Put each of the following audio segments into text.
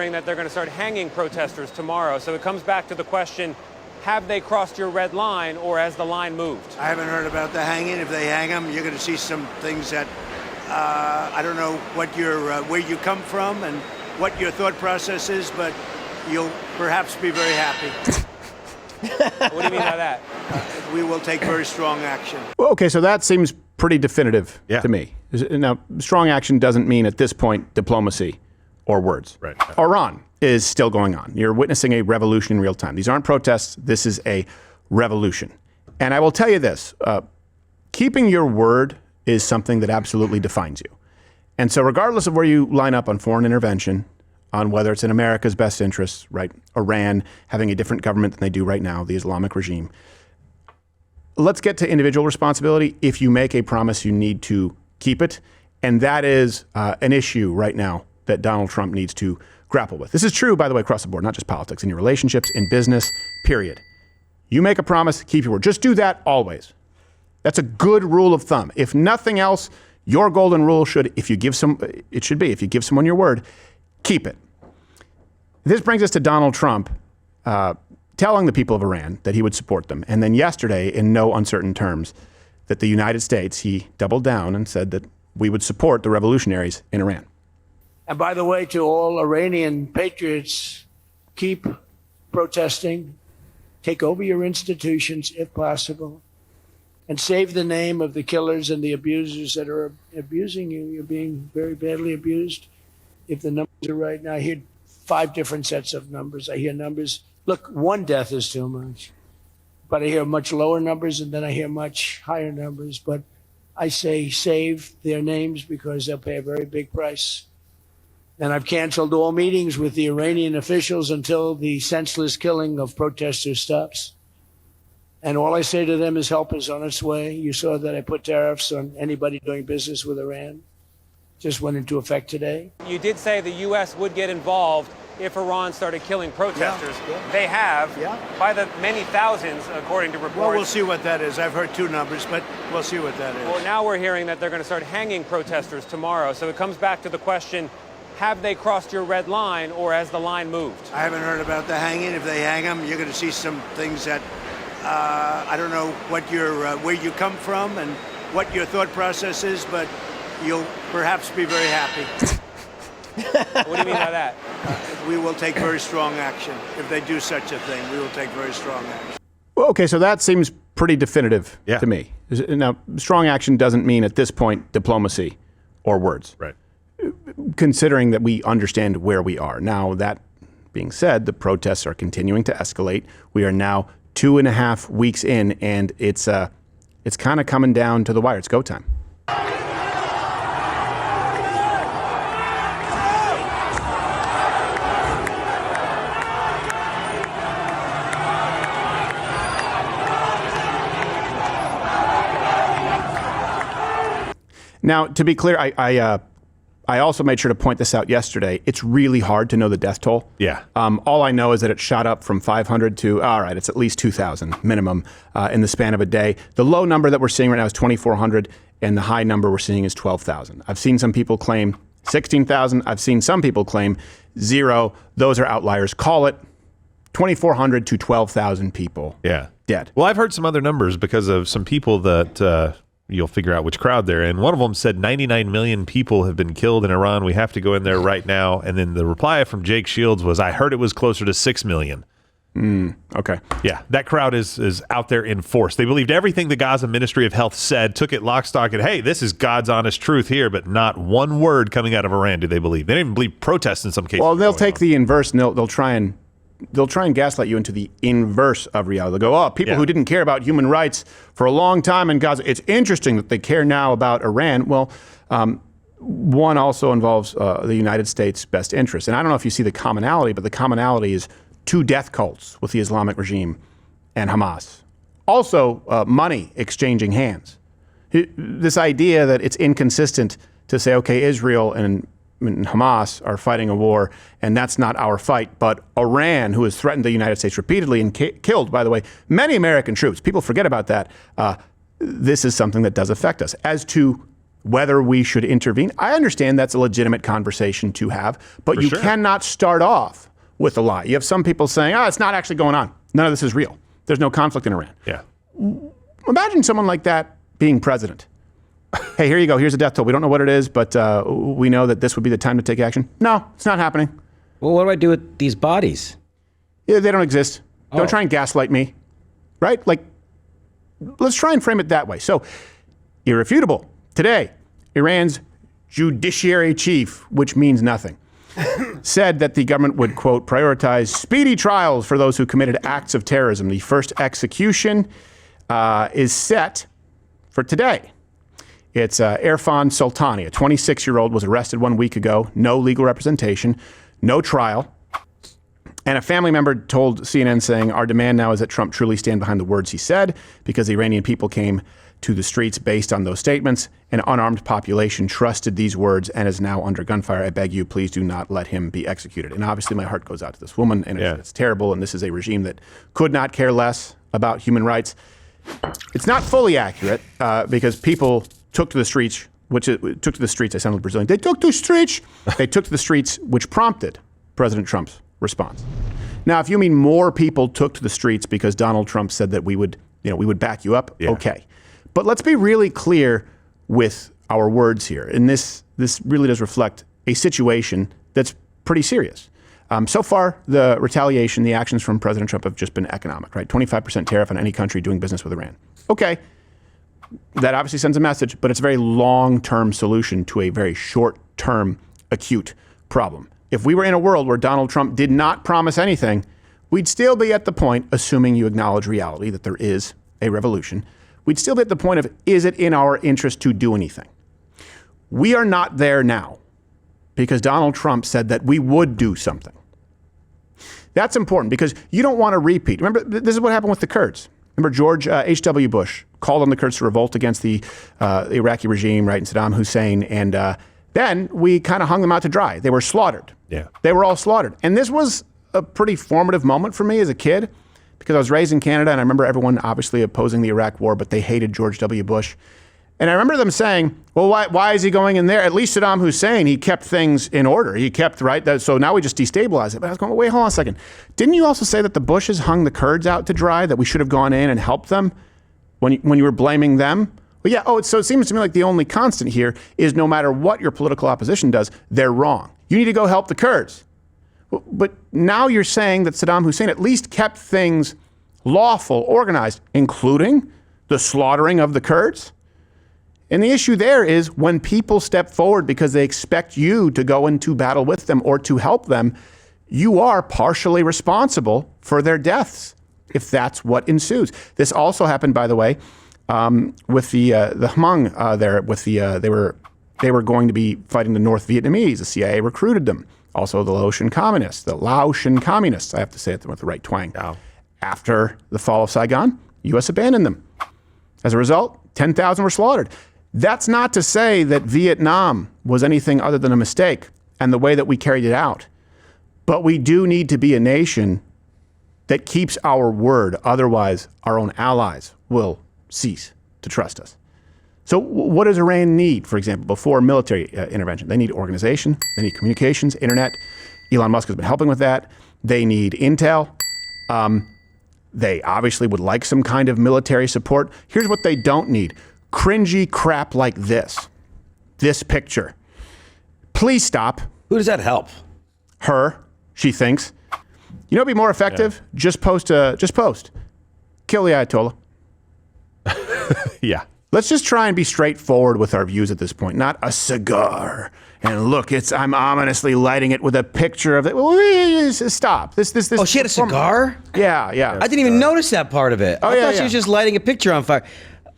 hearing that they're going to start hanging protesters tomorrow. So it comes back to the question, have they crossed your red line, or has the line moved? I haven't heard about the hanging. If they hang them, you're going to see some things that I don't know what where you come from and what your thought process is, but you'll perhaps be very happy. What do you mean by that? We will take very strong action. Well, okay, so that seems pretty definitive to me. Now, strong action doesn't mean at this point diplomacy or words. Right. Iran is still going on. You're witnessing a revolution in real time. These aren't protests. This is a revolution. And I will tell you this, keeping your word is something that absolutely defines you. And so regardless of where you line up on foreign intervention, on whether it's in America's best interests, right? Iran having a different government than they do right now, the Islamic regime. Let's get to individual responsibility. If you make a promise, you need to keep it. And that is an issue right now that Donald Trump needs to grapple with. This is true, by the way, across the board, not just politics, in your relationships, in business, period. You make a promise, keep your word. Just do that always. That's a good rule of thumb. If nothing else, your golden rule should, if you give someone your word, keep it. This brings us to Donald Trump telling the people of Iran that he would support them. And then yesterday, in no uncertain terms, that the United States, he doubled down and said that we would support the revolutionaries in Iran. And by the way, to all Iranian patriots, keep protesting, take over your institutions if possible, and save the name of the killers and the abusers that are abusing you. You're being very badly abused. If the numbers are right now, I hear 5 different sets of numbers. I hear numbers. Look, 1 death is too much. But I hear much lower numbers, and then I hear much higher numbers. But I say save their names because they'll pay a very big price. And I've canceled all meetings with the Iranian officials until the senseless killing of protesters stops. And all I say to them is help is on its way. You saw that I put tariffs on anybody doing business with Iran. Just went into effect today. You did say the U.S. would get involved if Iran started killing protesters. They have, by the many thousands, according to reports. Well, we'll see what that is. I've heard 2 numbers, but we'll see what that is. Well, now we're hearing that they're going to start hanging protesters tomorrow. So it comes back to the question, have they crossed your red line, or has the line moved? I haven't heard about the hanging. If they hang them, you're going to see some things that I don't know what where you come from and what your thought process is, but you'll perhaps be very happy. What do you mean by that? We will take very strong action. If they do such a thing, we will take very strong action. Well, okay, so that seems pretty definitive to me. Now, strong action doesn't mean at this point diplomacy or words. Right. Considering that we understand where we are. Now, that being said, the protests are continuing to escalate. We are now 2.5 weeks in, and it's kind of coming down to the wire. It's go time. Now, to be clear, I also made sure to point this out yesterday. It's really hard to know the death toll. Yeah. All I know is that it shot up from 500 to, all right, it's at least 2,000 minimum in the span of a day. The low number that we're seeing right now is 2,400, and the high number we're seeing is 12,000. I've seen some people claim 16,000. I've seen some people claim 0. Those are outliers. Call it 2,400 to 12,000 people dead. Well, I've heard some other numbers because of some people that you'll figure out which crowd they're in. One of them said 99 million people have been killed in Iran. We have to go in there right now. And then the reply from Jake Shields was, I heard it was closer to 6 million. Okay. Yeah, that crowd is out there in force. They believed everything the Gaza Ministry of Health said, took it lock, stock, and hey, this is God's honest truth here, but not one word coming out of Iran do they believe. They didn't even believe protests in some cases. Well, they'll take the inverse, and they'll try and gaslight you into the inverse of reality. They'll go, people who didn't care about human rights for a long time in Gaza, it's interesting that they care now about Iran. Well, one also involves the United States' best interests. And I don't know if you see the commonality, but the commonality is 2 death cults with the Islamic regime and Hamas. Also, money exchanging hands. This idea that it's inconsistent to say, okay, Israel and Hamas are fighting a war, and that's not our fight. But Iran, who has threatened the United States repeatedly and killed, by the way, many American troops. People forget about that. This is something that does affect us. As to whether we should intervene. I understand that's a legitimate conversation to have, but you cannot start off with a lie. You have some people saying, it's not actually going on. None of this is real. There's no conflict in Iran. Yeah. Imagine someone like that being president. Hey, here you go. Here's a death toll. We don't know what it is, but we know that this would be the time to take action. No, it's not happening. Well, what do I do with these bodies? Yeah, they don't exist. Don't try and gaslight me. Right? Like, let's try and frame it that way. So, irrefutable. Today, Iran's judiciary chief, which means nothing, said that the government would, quote, prioritize speedy trials for those who committed acts of terrorism. The first execution is set for today. It's Irfan Sultani, a 26-year-old, was arrested 1 week ago. No legal representation, no trial. And a family member told CNN saying, our demand now is that Trump truly stand behind the words he said, because the Iranian people came to the streets based on those statements. An unarmed population trusted these words and is now under gunfire. I beg you, please do not let him be executed. And obviously my heart goes out to this woman, and it's terrible. And this is a regime that could not care less about human rights. It's not fully accurate because people took to the streets, I sounded Brazilian. They took to the streets. They took to the streets, which prompted President Trump's response. Now, if you mean more people took to the streets because Donald Trump said that we would back you up, okay. But let's be really clear with our words here. And this really does reflect a situation that's pretty serious. So far, the retaliation, the actions from President Trump have just been economic, right? 25% tariff on any country doing business with Iran. Okay. That obviously sends a message, but it's a very long-term solution to a very short-term acute problem. If we were in a world where Donald Trump did not promise anything, we'd still be at the point, assuming you acknowledge reality, that there is a revolution, we'd still be at the point of, is it in our interest to do anything? We are not there now because Donald Trump said that we would do something. That's important because you don't want to repeat. Remember, this is what happened with the Kurds. Remember, George H.W. Bush called on the Kurds to revolt against the Iraqi regime, right, and Saddam Hussein, and then we kind of hung them out to dry. They were slaughtered. Yeah. They were all slaughtered. And this was a pretty formative moment for me as a kid because I was raised in Canada, and I remember everyone obviously opposing the Iraq war, but they hated George W. Bush. And I remember them saying, well, why is he going in there? At least Saddam Hussein, he kept things in order. He kept, right? So now we just destabilize it. But I was going, wait, hold on a second. Didn't you also say that the Bushes hung the Kurds out to dry, that we should have gone in and helped them when you were blaming them? Well, yeah. So it seems to me like the only constant here is no matter what your political opposition does, they're wrong. You need to go help the Kurds. But now you're saying that Saddam Hussein at least kept things lawful, organized, including the slaughtering of the Kurds. And the issue there is when people step forward because they expect you to go into battle with them or to help them, you are partially responsible for their deaths, if that's what ensues. This also happened, by the way, with the Hmong there. They were going to be fighting the North Vietnamese. The CIA recruited them. Also, the Laotian communists. I have to say it with the right twang. Wow. After the fall of Saigon, U.S. abandoned them. As a result, 10,000 were slaughtered. That's not to say that Vietnam was anything other than a mistake and the way that we carried it out. But we do need to be a nation that keeps our word. Otherwise, our own allies will cease to trust us. So what does Iran need, for example, before military intervention? They need organization. They need communications, internet. Elon Musk has been helping with that. They need intel. They obviously would like some kind of military support. Here's what they don't need. Cringy crap like this. This picture. Please stop. Who does that help? Her, she thinks. You know what'd be more effective? Yeah. Just post. Kill the Ayatollah. Yeah. Let's just try and be straightforward with our views at this point. Not a cigar. And look, I'm ominously lighting it with a picture of it. Well, stop. This. Oh, she had a cigar? Yeah. I didn't even notice that part of it. I thought she was just lighting a picture on fire.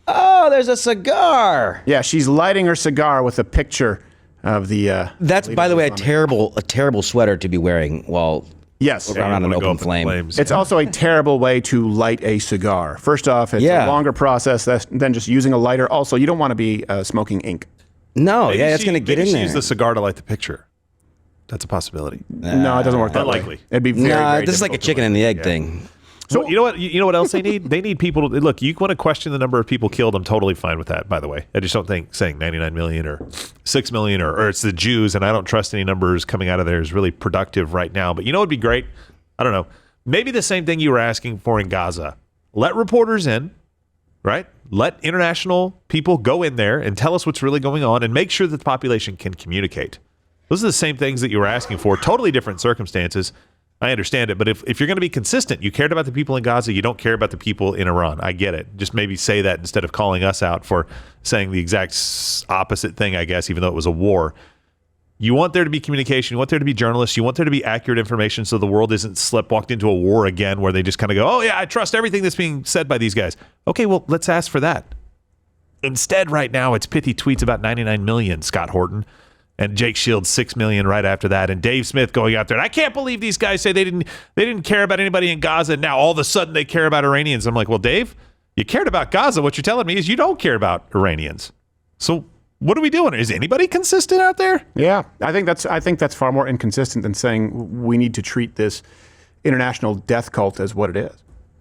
Oh, there's a cigar. Yeah, she's lighting her cigar with a picture of the. That's, by the way, a terrible sweater to be wearing while around an open flame. It's also a terrible way to light a cigar. First off, it's a longer process than just using a lighter. Also, you don't want to be smoking ink. No, it's going to get in there. Use the cigar to light the picture. That's a possibility. No, it doesn't work that likely. Way. It'd be very this is like a chicken and the egg thing. So you know what? You know what else they need? They need people to look. You want to question the number of people killed? I'm totally fine with that. By the way, I just don't think saying 99 million or 6 million or it's the Jews, and I don't trust any numbers coming out of there is really productive right now. But you know, it'd be great. I don't know. Maybe the same thing you were asking for in Gaza. Let reporters in, right? Let international people go in there and tell us what's really going on, and make sure that the population can communicate. Those are the same things that you were asking for. Totally different circumstances. I understand it, but if you're going to be consistent, you cared about the people in Gaza, you don't care about the people in Iran. I get it. Just maybe say that instead of calling us out for saying the exact opposite thing, I guess, even though it was a war. You want there to be communication. You want there to be journalists. You want there to be accurate information so the world isn't walked into a war again where they just kind of go, oh, yeah, I trust everything that's being said by these guys. Okay, well, let's ask for that. Instead, right now, it's pithy tweets about 99 million, Scott Horton. And Jake Shields 6 million right after that, and Dave Smith going out there. And I can't believe these guys say they didn't care about anybody in Gaza. And now all of a sudden they care about Iranians. I'm like, well, Dave, you cared about Gaza. What you're telling me is you don't care about Iranians. So what are we doing? Is anybody consistent out there? Yeah, I think that's far more inconsistent than saying we need to treat this international death cult as what it is.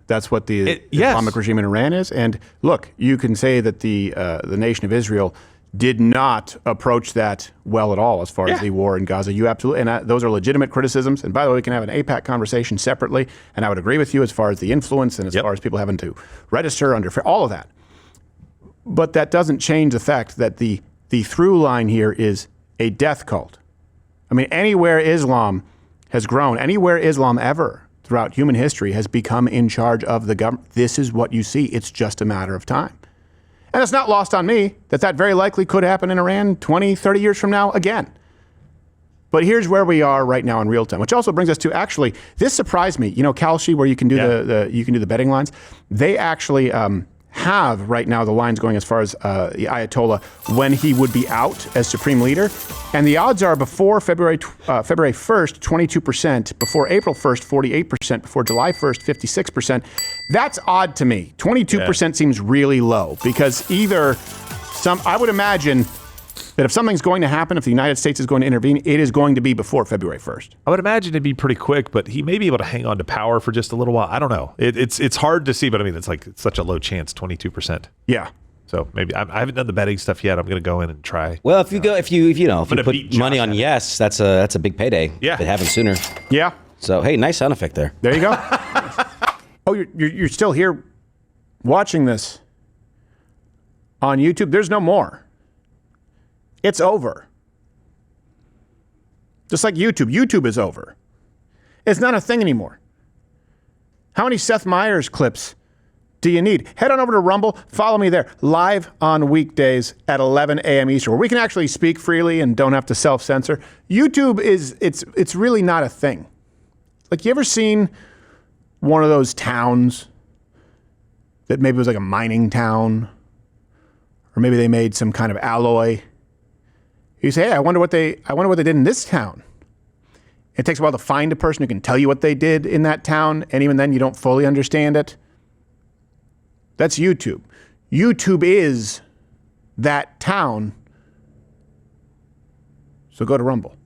That's what the Islamic regime in Iran is. And look, you can say that the nation of Israel did not approach that well at all as far as the war in Gaza. You absolutely, and those are legitimate criticisms. And by the way, we can have an APAC conversation separately, and I would agree with you as far as the influence and as far as people having to register under all of that. But that doesn't change the fact that the through line here is a death cult. I mean, anywhere Islam has grown, anywhere Islam ever throughout human history has become in charge of the government, this is what you see. It's just a matter of time. And it's not lost on me that very likely could happen in Iran 20, 30 years from now again. But here's where we are right now in real time, which also brings us to actually, this surprised me. You know, Kalshi, where you can do you can do the betting lines. They actually have right now the lines going as far as the Ayatollah when he would be out as supreme leader, and the odds are before February 1st, 22%, before April 1st, 48%, before July 1st, 56%. That's odd to me. 22% seems really low because I would imagine that if something's going to happen, if the United States is going to intervene, it is going to be before February 1st. I would imagine it'd be pretty quick, but he may be able to hang on to power for just a little while. I don't know. It's hard to see, but I mean, it's such a low chance, 22%. Yeah. So maybe I haven't done the betting stuff yet. I'm going to go in and try. Well, if you put money on yes, that's a big payday. Yeah. If it happens sooner. Yeah. So hey, nice sound effect there. There you go. Oh, you're still here watching this on YouTube. There's no more. It's over. Just like YouTube. YouTube is over. It's not a thing anymore. How many Seth Meyers clips do you need? Head on over to Rumble. Follow me there. Live on weekdays at 11 a.m. Eastern, where we can actually speak freely and don't have to self-censor. YouTube it's really not a thing. Like, you ever seen one of those towns that maybe was like a mining town, or maybe they made some kind of alloy? You say, hey, I wonder what they did in this town. It takes a while to find a person who can tell you what they did in that town, and even then you don't fully understand it. That's YouTube. YouTube is that town. So go to Rumble.